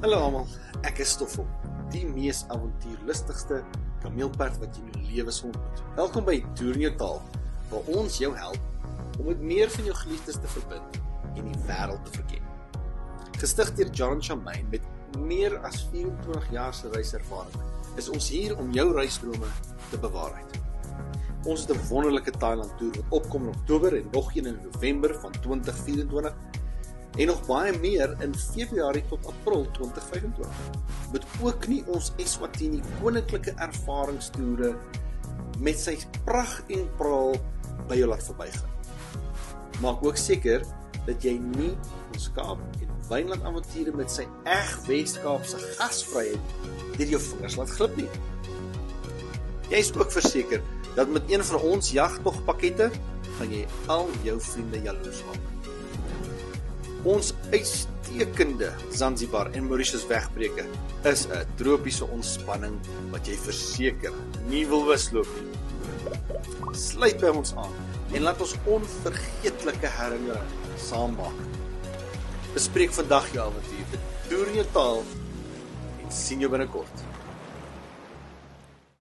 Hallo almal, ek is Stoffel, die mees avontuurlustigste kameelperd wat jy in jou lewe sal ontmoet. Welkom by Toer in jou taal, waar ons jou help om met meer van jou geliefdes te verbind en die wêreld te verken. Gestig deur John Charmaine met meer as 24 jaar se reiservaring, is ons hier om jou reisdrome te bewaarheid. Ons het 'n wonderlike Thailand toer wat opkom in Oktober en nog een in November van 2024 en nog baie meer in Februarie tot April 2025. Moet ook nie ons Eswatini koninklike ervaringstoere met sy pragt en praal by jou laat verbygaan. Maak ook seker dat jy nie ons Kaap en Wynland avonture met sy Wes-Kaapse gasvryheid deur jou vingers laat glip nie. Jy is ook verseker dat met een van ons jagtogpakkette gaan jy al jou vriende jaloers maak. Ons uitstekende Zanzibar en Mauritius wegbreke is 'n tropiese ontspanning wat jy verseker nie wil misloop nie. Sluit by ons aan en laat ons onvergeetlike herinneringe saam maak. Bespreek vandag jou avontuur, toer in jou taal en sien jou binnekort.